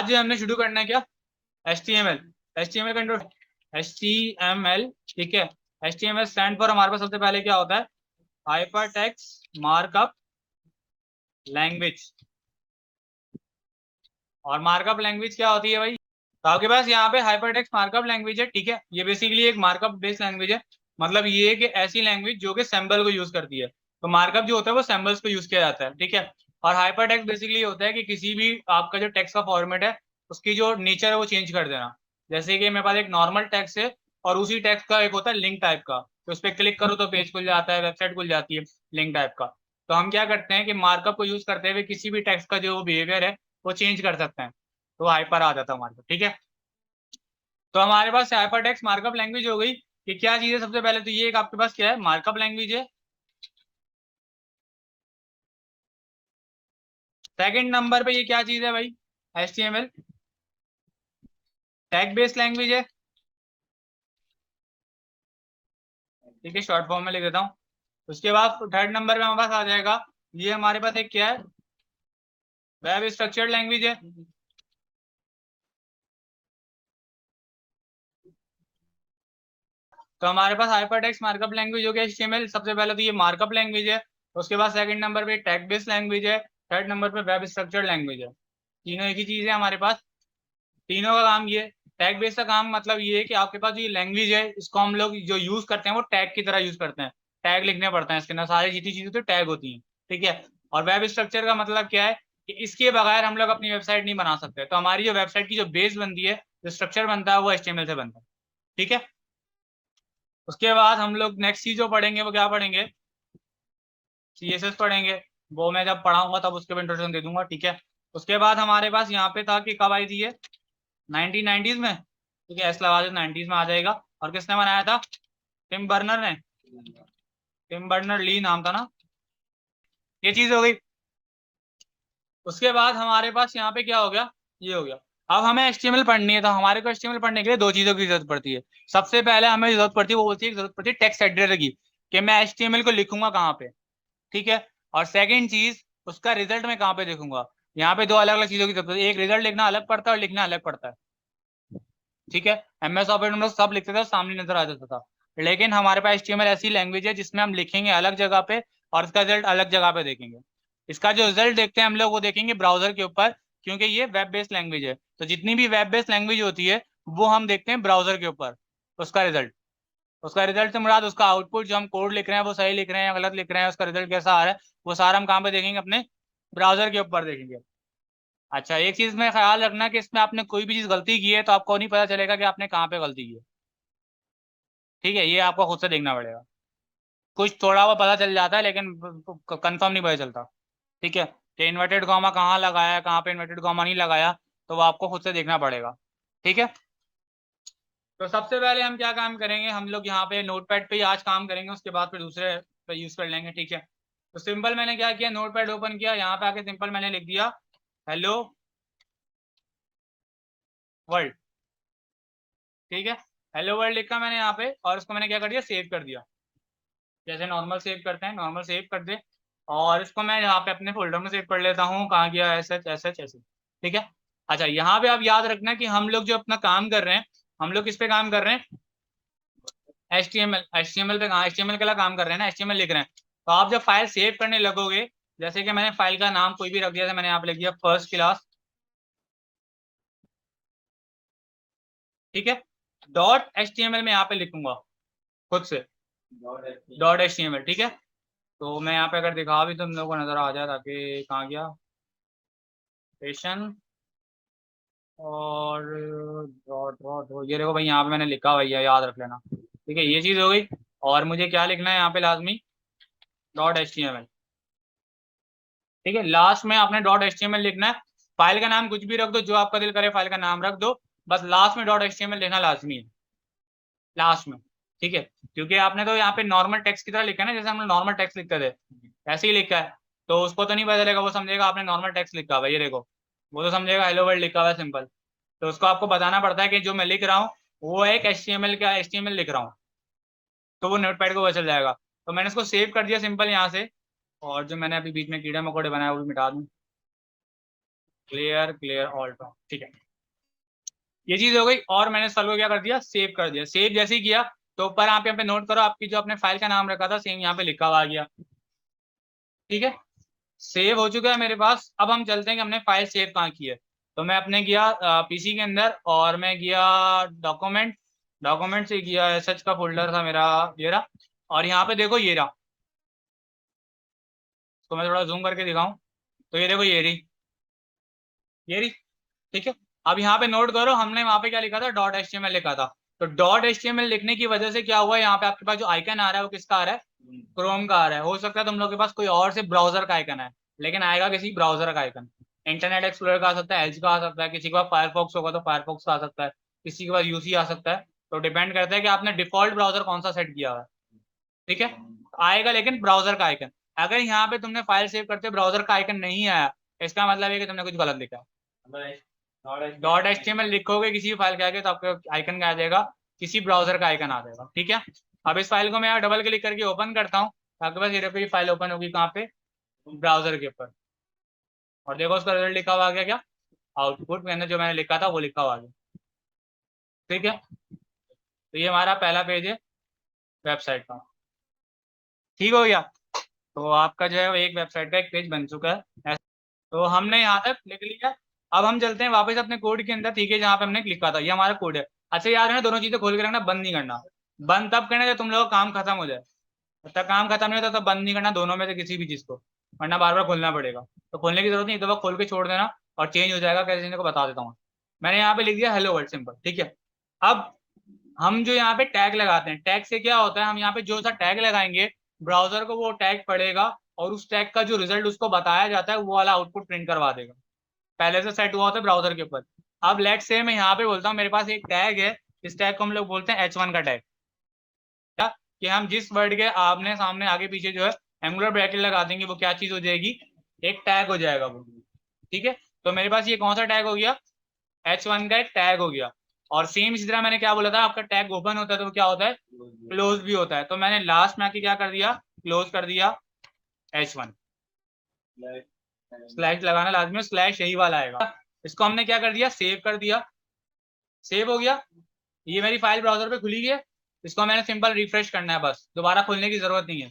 आज जो हमने शुरू करना है क्या, HTML। HTML का इंट्रो, HTML, ठीक है। HTML स्टैंड फॉर हमारे पास सबसे पहले क्या होता है, हाइपर टेक्स्ट मार्कअप लैंग्वेज। और मार्कअप लैंग्वेज क्या होती है भाई, तो आपके पास यहाँ पे हाइपर टेक्स्ट मार्कअप लैंग्वेज है, ठीक है। ये बेसिकली एक मार्कअप बेस्ड लैंग्वेज है, मतलब ये है कि ऐसी लैंग्वेज जो कि सिंबल को यूज करती है। तो मार्कअप जो होता है वो सिंबल्स को यूज किया जाता है, ठीक है। और हाइपर टेक्स्ट बेसिकली होता है कि किसी भी आपका जो टेक्स्ट का फॉर्मेट है उसकी जो नेचर है वो चेंज कर देना। जैसे कि मेरे पास एक नॉर्मल टेक्स्ट है और उसी टेक्स्ट का एक होता है लिंक टाइप का, तो उस पर क्लिक करो तो पेज खुल जाता है, वेबसाइट खुल जाती है लिंक टाइप का। तो हम क्या करते हैं कि मार्कअप को यूज करते हुए किसी भी टेक्स्ट का जो बिहेवियर है वो चेंज कर सकते हैं, तो हाइपर आ जाता है हमारे पास, ठीक है। तो हमारे पास हाइपर टेक्स्ट मार्कअप लैंग्वेज हो गई कि क्या चीज है, सबसे पहले तो ये एक आपके पास क्या है, मार्कअप लैंग्वेज है। सेकंड नंबर पे ये क्या चीज है भाई, HTML टैग बेस्ड लैंग्वेज है, ठीक है, शॉर्ट फॉर्म में लिख देता हूँ। उसके बाद थर्ड नंबर पे हमारे पास आ जाएगा, ये हमारे पास एक क्या है, वेब स्ट्रक्चर्ड लैंग्वेज है। तो हमारे पास हाइपर टेक्स्ट मार्कअप लैंग्वेज हो गया HTML, सबसे पहले तो ये मार्कअप लैंग्वेज है। उसके बाद सेकंड नंबर पे टैग बेस्ड लैंग्वेज है, थर्ड नंबर पे वेब स्ट्रक्चर्ड लैंग्वेज है। तीनों एक ही चीज है हमारे पास, तीनों का काम ये। टैग बेस्ड का काम मतलब ये है कि आपके पास जो ये लैंग्वेज है इसको हम लोग जो यूज करते हैं वो टैग की तरह यूज करते हैं, टैग लिखने पड़ते हैं इसके अंदर, सारी जितनी चीजें तो टैग होती हैं, ठीक है। और वेब स्ट्रक्चर का मतलब क्या है कि इसके बगैर हम लोग अपनी वेबसाइट नहीं बना सकते, तो हमारी जो वेबसाइट की जो बेस बनती है, जो स्ट्रक्चर बनता है वो HTML से बनता है, ठीक है। उसके बाद हम लोग नेक्स्ट चीज जो पढ़ेंगे वो क्या पढ़ेंगे, CSS पढ़ेंगे। वो मैं जब पढ़ाऊंगा तब उसके इंट्रोडक्शन दे दूंगा, ठीक है। उसके बाद हमारे पास यहाँ पे था कि कब आई थी ये, 1990s में, ठीक है। एस लगा दो 90s में आ जाएगा। और किसने बनाया था, टिम बर्नर ने, टिम बर्नर ली नाम था ना। ये चीज हो गई। उसके बाद हमारे पास यहाँ पे क्या हो गया, ये हो गया। अब हमें HTML पढ़नी है, तो हमारे को HTML पढ़ने के लिए दो चीजों की जरूरत पड़ती है। सबसे पहले हमें जरूरत पड़ती है, वो बोलती है जरूरत पड़ती है टेक्स्ट एडिटर की, कि मैं HTML को लिखूंगा कहाँ पे, ठीक है। और सेकंड चीज, उसका रिजल्ट मैं कहाँ पे देखूंगा। यहाँ पे दो अलग अलग चीजों की जरूरत है, एक रिजल्ट लिखना अलग पड़ता है और लिखना अलग पड़ता है, ठीक है। MS ऑफिस में हम लोग सब लिखते थे, सामने नजर आ जाता था। लेकिन हमारे पास HTML ऐसी लैंग्वेज है जिसमें हम लिखेंगे अलग जगह पे और इसका रिजल्ट अलग जगह पे देखेंगे। इसका जो रिजल्ट देखते हैं हम लोग वो देखेंगे ब्राउजर के ऊपर, क्योंकि ये वेब बेस्ड लैंग्वेज है। तो जितनी भी वेब बेस्ड लैंग्वेज होती है वो हम देखते हैं ब्राउजर के ऊपर, उसका रिजल्ट। उसका रिजल्ट से मुराद उसका आउटपुट, जो हम कोड लिख रहे हैं वो सही लिख रहे हैं या गलत लिख रहे हैं, उसका रिजल्ट कैसा आ रहा है, वो सारा हम कहाँ पे देखेंगे, अपने ब्राउजर के ऊपर देखेंगे। अच्छा, एक चीज में ख्याल रखना कि इसमें आपने कोई भी चीज गलती की है तो आपको नहीं पता चलेगा कि आपने कहाँ पे गलती की है, ठीक है। ये आपको खुद से देखना पड़ेगा। कुछ थोड़ा बहुत पता चल जाता है लेकिन कंफर्म नहीं पता चलता, ठीक है। कि इन्वर्टेड कॉमा कहाँ लगाया है, कहाँ पे इन्वर्टेड कॉमा नहीं लगाया, तो वो आपको खुद से देखना पड़ेगा, ठीक है। तो सबसे पहले हम क्या काम करेंगे, हम लोग यहाँ पे नोटपैड पे ही आज काम करेंगे, उसके बाद फिर दूसरे पे यूज कर लेंगे, ठीक है। तो सिंपल मैंने क्या किया, नोटपैड ओपन किया, यहाँ पे आके सिंपल मैंने लिख दिया हेलो वर्ल्ड, ठीक है। हेलो वर्ल्ड लिखा मैंने यहाँ पे, और उसको मैंने क्या कर दिया, सेव कर दिया। जैसे नॉर्मल सेव करते हैं, नॉर्मल सेव कर दे। और इसको मैं यहाँ पे अपने फोल्डर में सेव कर लेता हूँ, कहाँ गया, एस एच ऐसे, ठीक है। अच्छा, यहाँ पे आप याद रखना कि हम लोग जो अपना काम कर रहे हैं, हम लोग किस पे काम कर रहे हैं, एच टी एम एल पे, कहाँ HTML के लिए काम कर रहे हैं ना, HTML लिख रहे हैं। तो आप जब फाइल सेव करने लगोगे, जैसे कि मैंने फाइल का नाम कोई भी रख दिया था, मैंने यहाँ पे लिख दिया फर्स्ट क्लास, ठीक है। .html में यहाँ पे लिखूंगा खुद से, .html, ठीक है। तो मैं यहाँ पे अगर दिखा भी तुम लोगों को नजर आ जाए, ताकि कहाँ गया पेशन, और डॉट डॉट, ये देखो भाई यहाँ पे मैंने लिखा, भैया याद रख लेना, ठीक है। ये चीज हो गई। और मुझे क्या लिखना है यहाँ पे लाजमी, .html, ठीक है। लास्ट में आपने .html लिखना है। फाइल का नाम कुछ भी रख दो, जो आपका दिल करे फाइल का नाम रख दो, बस लास्ट में .html लिखना लाजमी है, लास्ट में, ठीक है। क्योंकि आपने तो यहाँ पे नॉर्मल टेक्स्ट की तरह लिखा है ना, जैसे हम नॉर्मल टेक्स्ट लिखते थे, ऐसे ही लिखा है। तो उसको तो नहीं पता चलेगा, वो समझेगा आपने नॉर्मल टेक्स्ट लिखा हुआ है, ये देखो, वो तो समझेगा हेलो वर्ल्ड लिखा हुआ है सिंपल। तो उसको आपको बताना पड़ता है कि जो मैं लिख रहा हूँ वो एक HTML का HTML लिख रहा हूँ, तो वो नोटपैड को पता चल जाएगा। तो मैंने इसको सेव कर दिया सिंपल यहाँ से। और जो मैंने अभी बीच में कीड़े मकोड़े बनाए वो भी मिटा दूँ, क्लियर क्लियर ऑल टॉप, ठीक है। ये चीज हो गई, और मैंने फाइल को क्या कर दिया, सेव कर दिया। सेव जैसे ही किया तो ऊपर आप यहाँ पे नोट करो, आपकी जो अपने फाइल का नाम रखा था सेम यहाँ पे लिखा हुआ आ गया। ठीक है, सेव हो चुका है मेरे पास। अब हम चलते हैं कि हमने फाइल सेव कहाँ की है। तो मैं अपने गया पीसी के अंदर, और मैं गया डॉक्यूमेंट, डॉक्यूमेंट से गया एसएच का फोल्डर था मेरा, ये रहा। और यहाँ पे देखो ये रहा, तो मैं थोड़ा जूम करके दिखाऊं, तो ये देखो ये रही, ये रही। ठीक है, अब यहाँ पे नोट करो, हमने वहां पे क्या लिखा था, डॉट एचटीएमएल लिखा था। तो डॉट एचटीएमएल लिखने की वजह से क्या हुआ, यहाँ पे आपके पास जो आइकन आ रहा है वो किसका आ रहा है, क्रोम का आ रहा है। हो सकता है तुम लोग के पास कोई और से ब्राउजर का आइकन है, लेकिन आएगा किसी ब्राउजर का आइकन। इंटरनेट एक्सप्लोरर का आ सकता है, एज का आ सकता है, किसी के पास फायरफॉक्स होगा तो फायरफॉक्स का आ सकता है, किसी के पास यूसी आ सकता है। तो डिपेंड करता है कि आपने डिफॉल्ट ब्राउजर कौन सा सेट किया हुआ है। ठीक है, आएगा लेकिन ब्राउजर का आइकन। अगर यहाँ पे तुमने फाइल सेव करते ब्राउजर का आइकन नहीं आया, इसका मतलब है कि तुमने कुछ गलत लिखा है। डॉट एचटीएमएल लिखोगे किसी भी फाइल के आगे तो आपको आइकन क्या आ जाएगा, किसी ब्राउजर का आइकन आ जाएगा। ठीक है, अब इस फाइल को मैं डबल क्लिक करके ओपन करता हूँ, आपके पास ये देखो ये फाइल ओपन होगी कहाँ पे, ब्राउजर के ऊपर। और देखो उसका रिजल्ट लिखा हुआ आ गया क्या, आउटपुट के अंदर जो मैंने लिखा था वो लिखा हुआ आ गया। ठीक है, तो ये हमारा पहला पेज है वेबसाइट का। ठीक हो गया, तो आपका जो है एक वेबसाइट का एक पेज बन चुका है। तो हमने यहाँ तक लिख लिया। अब हम चलते हैं वापस अपने कोड के अंदर। ठीक है, जहाँ पे हमने लिखा था ये हमारा कोड है। अच्छा याद है ना, दोनों चीजें खोल के रखना, बंद नहीं करना। बंद तब करना जब तुम लोगों का काम खत्म हो जाए, जब तक काम खत्म नहीं होता तब बंद नहीं करना दोनों में से किसी भी चीज को, वरना बार बार खोलना पड़ेगा। तो खोलने की जरूरत नहीं, एक दफा खोल के छोड़ देना और चेंज हो जाएगा कैसे, चीज़ों को बता देता हूँ। मैंने यहाँ पे लिख दिया हेलो वर्ल्ड, सिंपल। ठीक है, अब हम जो यहाँ पे टैग लगाते हैं, टैग से क्या होता है, हम यहाँ पे जो सा टैग लगाएंगे ब्राउजर को वो टैग पढ़ेगा, और उस टैग का जो रिजल्ट उसको बताया जाता है वो वाला आउटपुट प्रिंट करवा देगा। पहले से सेट हुआ होता है ब्राउजर के ऊपर। अब लेट से मैं यहाँ पे बोलता हूँ मेरे पास एक टैग है, इस टैग को हम लोग बोलते हैं H1 का टैग। क्या, कि हम जिस वर्ड के आपने सामने आगे पीछे जो है एंगुलर ब्रैकेट लगा देंगे वो क्या चीज हो जाएगी, एक टैग हो जाएगा वो। ठीक है, तो मेरे पास ये कौन सा टैग हो गया, H1 का एक टैग हो गया। और सेम इसी तरह मैंने क्या बोला था, आपका टैग ओपन होता है तो वो क्या होता है, क्लोज भी होता है। तो मैंने लास्ट में आके क्या कर दिया, क्लोज कर दिया H1। स्लैश लगाना लाजमी, स्लैश यही वाला आएगा। इसको हमने क्या कर दिया, सेव कर दिया, सेव हो गया। ये मेरी फाइल ब्राउजर पे खुली है, इसको मैंने सिंपल रिफ्रेश करना है, बस दोबारा खोलने की जरूरत नहीं है।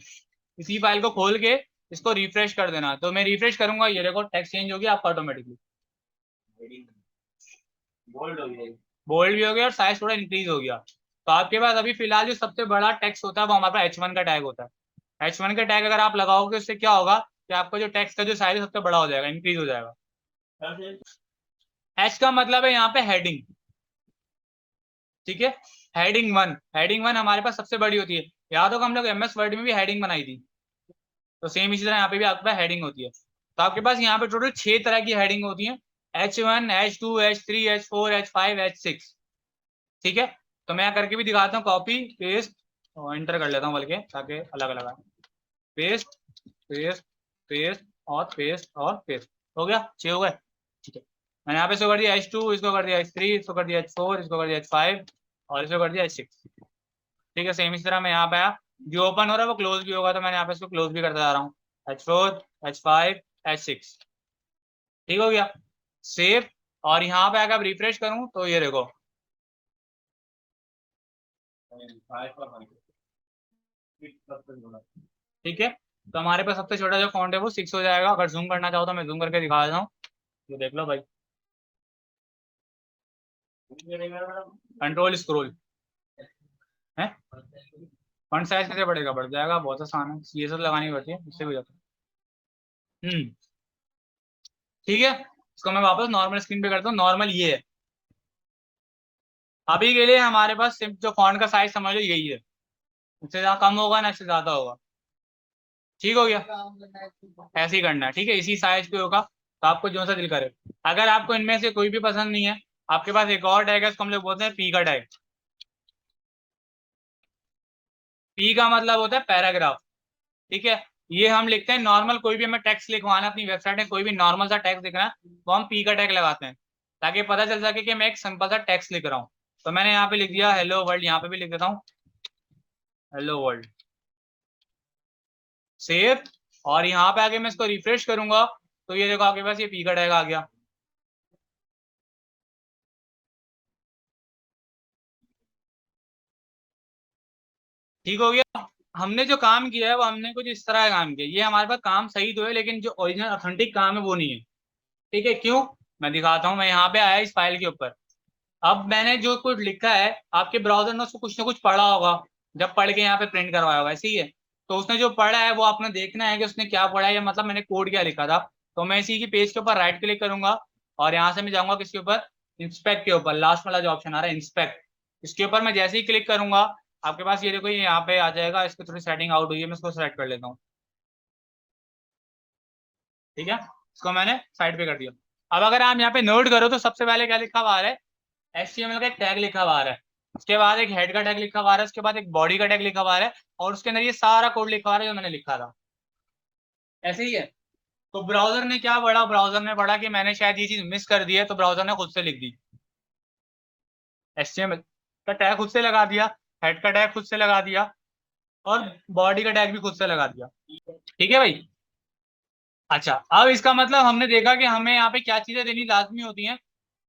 इसी फाइल को खोल के इसको रिफ्रेश कर देना। तो मैं रिफ्रेश करूंगा, ये देखो टेक्स्ट चेंज हो गया आपका ऑटोमेटिकली, बोल्ड भी हो गया और साइज थोड़ा इंक्रीज हो गया। तो आपके पास अभी फिलहाल जो सबसे बड़ा टेक्स्ट होता है वो हमारे पास H1 का टैग होता है। H1 का टैग अगर आप लगाओगे उससे क्या होगा कि आपका जो टेक्स्ट का जो साइज है सबसे बड़ा हो जाएगा, इंक्रीज हो जाएगा। एच का मतलब है यहाँ पे हेडिंग। ठीक है, हेडिंग 1, हेडिंग 1 हमारे पास सबसे बड़ी होती है। याद होगा हम लोग MS वर्ड में भी हेडिंग बनाई थी, तो सेम इसी तरह यहाँ पे भी आपके पास हेडिंग होती है। तो आपके पास यहाँ पे टोटल 6 तरह की हेडिंग होती है, H1, H2, H3, H4, H5, H6। ठीक है, तो मैं करके भी दिखाता हूँ, कॉपी पेस्ट और इंटर कर लेता हूँ बल्कि, ताकि अलग अलग आए। पेस्ट पेस्ट पेस्ट और पेस्ट और पेस्ट, हो गया, 6 हो गए। ठीक है, मैंने यहाँ पे इसको कर दिया H2, इसको कर दिया H3, इसको कर दिया H4, इसको कर दिया H5 और इसको कर दिया H6। ठीक है, सेम इस तरह मैं यहाँ पे आया, जो ओपन हो रहा है वो क्लोज भी होगा, तो मैंने यहाँ पे इसको क्लोज भी करता जा रहा हूँ, H4, H5, H6। ठीक हो गया, सेव। और यहाँ पे अगर रिफ्रेश करूँ तो ये देखो, ठीक है, तो हमारे पास सबसे छोटा जो फॉन्ट है वो 6 हो जाएगा। अगर जूम करना चाहो तो मैं जूम करके दिखा देता हूँ, ये देख लो भाई, कंट्रोल स्क्रोल है। फॉन्ट साइज कैसे बढ़ेगा, बढ़ जाएगा, बहुत आसान है, CSS लगानी पड़ती है, इससे भी हो जाता है। ठीक है, इसको मैं वापस नॉर्मल स्क्रीन पे करता हूँ। नॉर्मल ये है अभी के लिए हमारे पास, सिर्फ जो फॉन्ट का साइज समझ लो यही है, इससे ज्यादा कम होगा ना इससे ज्यादा होगा। ठीक हो गया, ऐसे ही करना है। ठीक है, इसी साइज पे होगा, तो आपको जो सा दिल करे। अगर आपको इनमें से कोई भी पसंद नहीं है, आपके पास एक और टैग है, इसको हम लोग बोलते हैं P का टैग। P का मतलब होता है पैराग्राफ। ठीक है, ये हम लिखते हैं नॉर्मल, कोई भी हमें टेक्स्ट लिखवाना है अपनी वेबसाइट में, कोई भी नॉर्मल सा टेक्स्ट लिखना है तो हम P का टैग लगाते हैं, ताकि पता चल सके कि मैं एक सिंपल सा टेक्स्ट लिख रहा हूँ। तो मैंने यहाँ पे लिख दिया हेलो वर्ल्ड, यहाँ पे भी लिख देता हूँ हेलो वर्ल्ड, सेव। और यहाँ पे आके मैं इसको रिफ्रेश करूंगा तो ये देखो आपके पास ये P का टैग आ गया। ठीक हो गया। हमने जो काम किया है वो हमने कुछ इस तरह का काम किया, ये हमारे पास काम सही तो है लेकिन जो ओरिजिनल ऑथेंटिक काम है वो नहीं है। ठीक है, क्यों? मैं दिखाता हूँ। मैं यहाँ पे आया इस फाइल के ऊपर। अब मैंने जो कुछ लिखा है, आपके ब्राउजर ने उसको कुछ ना कुछ पढ़ा होगा, जब पढ़ के यहाँ पे प्रिंट करवाया होगा, ऐसे ही है। तो उसने जो पढ़ा है वो आपने देखना है कि उसने क्या पढ़ा है, या मतलब मैंने कोड क्या लिखा था। तो मैं इसी की पेज के ऊपर राइट क्लिक करूंगा और यहाँ से मैं जाऊंगा किसके ऊपर, इंस्पेक्ट के ऊपर। लास्ट वाला जो ऑप्शन आ रहा है इंस्पेक्ट, इसके ऊपर मैं जैसे ही क्लिक करूंगा आपके पास ये देखो ये यहाँ पे आ जाएगा। इसकी थोड़ी सेटिंग आउट हुई है, मैं इसको सेलेक्ट कर लेता हूँ। ठीक है, इसको मैंने साइड पे कर दिया। अब अगर आप यहाँ पे नोट करो तो सबसे पहले क्या लिखा हुआ आ रहा है, HTML का एक टैग लिखा हुआ आ रहा है। उसके बाद एक हेड का टैग लिखा हुआ आ रहा है, उसके बाद एक बॉडी का टैग लिखा हुआ आ रहा है, और उसके अंदर ये सारा कोड लिखा हुआ आ रहा है जो मैंने लिखा था। ऐसे ही है। तो ब्राउजर ने क्या पढ़ा, ब्राउजर ने पढ़ा कि मैंने शायद ये चीज मिस कर दी है, तो ब्राउजर ने खुद से लिख दी। HTML का टैग खुद से लगा दिया, हेड का टैग खुद से लगा दिया, और बॉडी का टैग भी खुद से लगा दिया। ठीक है भाई। अच्छा, अब इसका मतलब हमने देखा कि हमें यहाँ पे क्या चीजें देनी लाजमी होती हैं।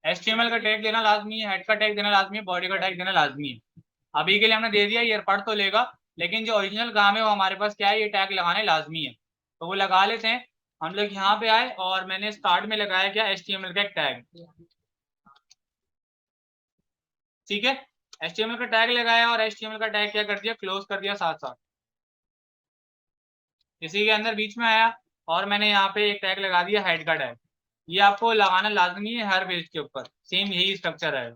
HTML का टैग देना लाजमी है, हेड का टैग देना लाजमी है, बॉडी का टैग देना लाजमी है। अभी के लिए हमने दे दिया, ये पढ़ तो लेगा, लेकिन जो ओरिजिनल काम है वो हमारे पास क्या है, ये टैग लगाने लाजमी है। तो वो लगा लेते हैं। हम लोग यहाँ पे आए और मैंने स्टार्ट में लगाया क्या, HTML का एक टैग। ठीक है, HTML का टैग लगाया और HTML का टैग क्या कर दिया, क्लोज कर दिया साथ साथ। इसी के अंदर बीच में आया और मैंने यहाँ पे एक टैग लगा दिया, हेड का टैग। ये आपको लगाना लाजमी है हर पेज के ऊपर, सेम यही स्ट्रक्चर है।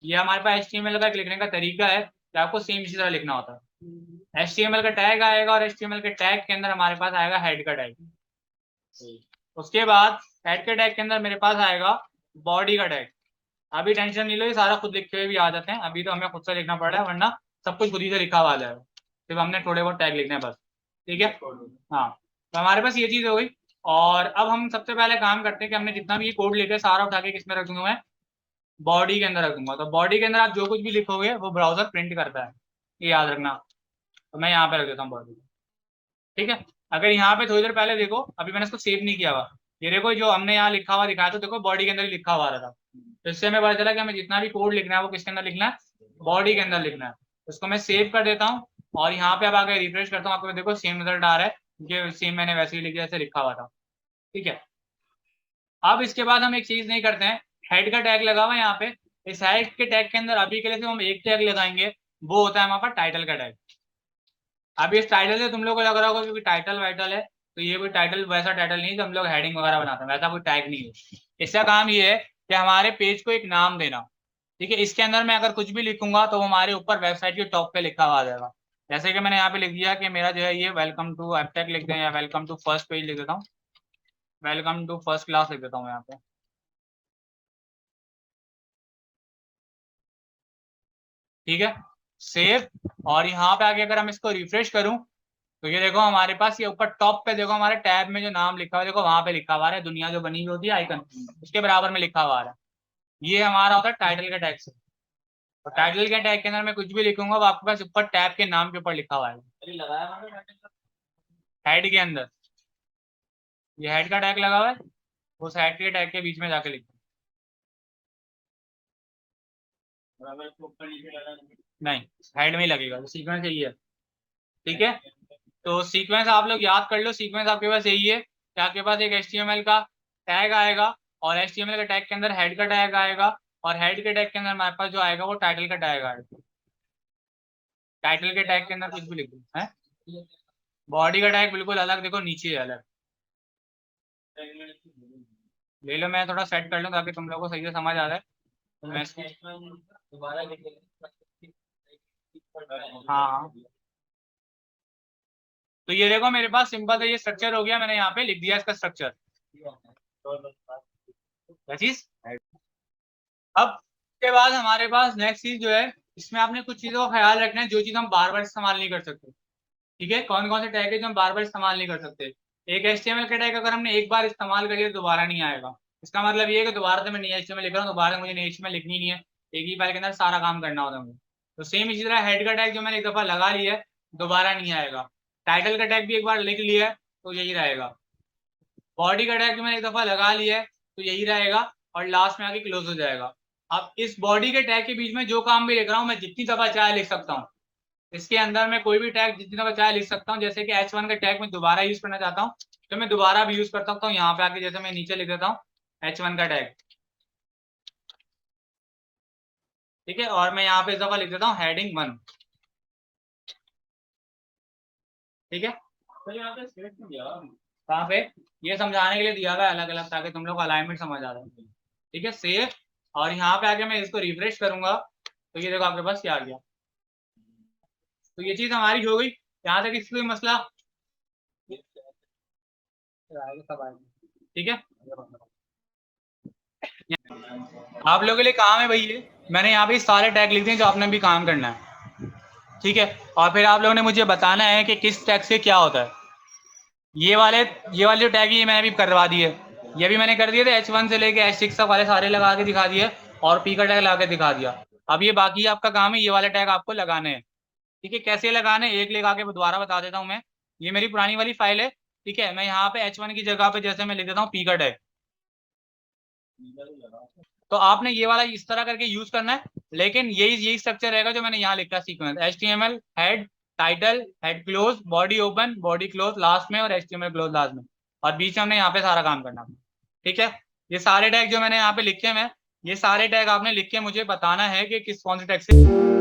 ये हमारे पास HTML का लिखने का तरीका है कि आपको सेम इसी तरह लिखना होता है। HTML का टैग आएगा और HTML के टैग के अंदर हमारे पास आएगा हेड का टैग। उसके बाद हेड के टैग के अंदर मेरे पास आएगा बॉडी का टैग। अभी टेंशन नहीं लो, ये सारा खुद लिखते हुए भी आ जाते हैं, अभी तो हमें खुद से लिखना पड़ रहा है, वरना सब कुछ खुद ही से लिखा हुआ आ जाएगा, सिर्फ हमने थोड़े बहुत टैग लिखने हैं बस। ठीक है, हाँ। तो हमारे पास ये चीज हो गई। और अब हम सबसे पहले काम करते हैं कि हमने जितना भी ये कोड लिखा है सारा उठा के किसमें रख दूंगा मैं, बॉडी के अंदर रख दूंगा। तो बॉडी के अंदर आप जो कुछ भी लिखोगे वो ब्राउजर प्रिंट करता है, ये याद रखना। तो मैं यहाँ पे रख देता हूँ बॉडी। ठीक है, अगर यहाँ पे थोड़ी देर पहले देखो, अभी मैंने इसको सेव नहीं किया हुआ, ये देखो जो हमने यहाँ लिखा हुआ दिखाया, तो देखो बॉडी के अंदर ही लिखा हुआ आ रहा था। तो इससे हमें पता चला कि हमें जितना भी कोड लिखना है वो किसके अंदर लिखना है, बॉडी के अंदर लिखना है। तो इसको मैं सेव कर देता हूँ और यहाँ पे अब आगे रिफ्रेश करता हूँ, आपको देखो सेम रिजल्ट आ रहा है, क्योंकि सेम मैंने वैसे ही लिखा जैसे लिखा हुआ था। ठीक है, अब इसके बाद हम एक चीज नहीं करते हैं, हेड का टैग लगा हुआ है यहाँ पे। इस हेड के टैग के अंदर अभी के लिए सिर्फ हम एक टैग लगाएंगे, वो होता है हमारे पास टाइटल का टैग। अभी इस टाइटल से तुम लोग को लग रहा होगा क्योंकि टाइटल वाइटल है, तो ये कोई टाइटल वैसा टाइटल नहीं जो हम लोग हेडिंग वगैरह बनाते हैं, वैसा कोई टैग नहीं है। इसका काम ये है कि हमारे पेज को एक नाम देना। ठीक है, इसके अंदर मैं अगर कुछ भी लिखूंगा तो वो हमारे ऊपर वेबसाइट के टॉप पे लिखा हुआ आ जाएगा। जैसे कि मैंने यहाँ पे लिख दिया कि मेरा जो है ये वेलकम टू एपटेक लिख दें, या वेलकम टू फर्स्ट पेज लिख देता हूँ, वेलकम टू फर्स्ट क्लास लिख देता हूँ यहाँ पे। ठीक है, सेव। और यहाँ पे आके अगर हम इसको रिफ्रेश करूं तो ये देखो हमारे पास ये ऊपर टॉप पे देखो हमारे टैब में जो नाम लिखा हुआ है, देखो वहां पे लिखा हुआ है दुनिया जो बनी हुई होती है आइकन, उसके बराबर में लिखा हुआ है। ये हमारा होता है टाइटल का टैग से। और टाइटल के टैग के अंदर मैं कुछ भी लिखूंगा वो आपके पास ऊपर टैब के नाम के ऊपर लिखा हुआ है, हेड के अंदर। ये हेड का टैग लगा हुआ है, उस हेड के टैग के बीच में जाके लिखो। नहीं, हेड में ही लगेगा, तो सीक्वेंस यही है। ठीक है, तो सीक्वेंस आप लोग याद कर लो, सीक्वेंस आपके पास यही है कि आपके पास एक HTML का टैग आएगा, और HTML के टैग के अंदर हेड का टैग आएगा, और हेड के टैग के अंदर हमारे पास जो आएगा वो टाइटल का टैग आएगा। टाइटल के टैग के अंदर कुछ भी लिख दो है। बॉडी का टैग बिल्कुल अलग, देखो नीचे है अलग। ले लो, मैं थोड़ा सेट कर लूँ ताकि तुम लोगों को सही से समझ आ जाए। मैं हाँ हाँ, तो ये देखो मेरे पास सिंपल से ये स्ट्रक्चर हो गया, मैंने यहाँ पे लिख दिया इसका स्ट्रक्चर। क्या चीज? अब के बाद हमारे पास नेक्स्ट चीज जो है, इसमें आपने कुछ चीजों का ख्याल रखना है जो चीज हम बार बार इस्तेमाल नहीं कर सकते। ठीक है, कौन कौन से टैग है जो हम बार बार इस्तेमाल नहीं कर सकते। एक HTML का टैग अगर हमने एक बार इस्तेमाल कर लिया तो दोबारा नहीं आएगा। इसका मतलब ये है कि दोबारा से मैं नई HTML लिख रहा हूँ, दोबारा से मुझे नई HTML लिखनी नहीं है, एक ही फाइल के अंदर सारा काम करना होता है मुझे। तो सेम इसी तरह हेड का टैग जो मैंने एक दफा लगा लिया है दोबारा नहीं आएगा। टाइटल का टैग भी एक बार लिख लिया है तो यही रहेगा। बॉडी का टैग जो मैंने एक दफा लगा लिया है तो यही रहेगा, और लास्ट में आके क्लोज हो जाएगा। अब इस बॉडी के टैग के बीच में जो काम भी लिख रहा हूँ मैं जितनी दफा चाहे लिख सकता हूँ। इसके अंदर मैं कोई भी टैग जितना बचाया लिख सकता हूँ, जैसे कि H1 का टैग मैं दोबारा यूज करना चाहता हूँ तो मैं दोबारा भी यूज कर सकता हूँ। यहाँ पे आके जैसे मैं नीचे लिख देता हूँ H1 का टैग, ठीक है, और मैं यहाँ पे इस दफा लिख देता हूँ हेडिंग 1, ठीक है। तो यहाँ पे स्पेस नहीं दिया कहाँ पे, ये समझाने के लिए दिया हुआ है अलग अलग, ताकि तुम लोग अलाइनमेंट समझ आ जाए, ठीक है। सेव, और यहाँ पे आके मैं इसको रिफ्रेश करूंगा तो ये देखो आपके पास क्या आ गया। तो ये चीज हमारी हो गई। यहाँ तक इसकी कोई मसला, ठीक है। आप लोगों के लिए काम है भाई, ये मैंने यहाँ पे सारे टैग लिख दिए जो आपने भी काम करना है, ठीक है। और फिर आप लोगों ने मुझे बताना है कि किस टैग से क्या होता है। ये वाले जो टैग है ये मैंने भी करवा दिए, ये भी मैंने कर दिए थे, H1 से लेके H6 तक वाले सारे लगा के दिखा दिए और पी का टैग लगा के दिखा दिया। अब ये बाकी आपका काम है, ये वाले टैग आपको लगाने हैं, ठीक है। कैसे लगाने, एक लगा के दोबारा बता देता हूँ मैं। ये मेरी पुरानी वाली फाइल है, ठीक है। मैं यहाँ पे H1 की जगह पे जैसे मैं लिख देता हूँ पी का टैग, तो आपने ये वाला इस तरह करके यूज करना है। लेकिन यही स्ट्रक्चर रहेगा जो मैंने यहाँ लिखा sequence, HTML head, title, head close, body open, body close last में, और HTML क्लोज लास्ट में, और बीच में हमने यहाँ पे सारा काम करना है, ठीक है। ये सारे टैग जो मैंने यहाँ पे लिखे हैं, ये सारे टैग आपने लिख के मुझे बताना है कि किस कौन से टैग से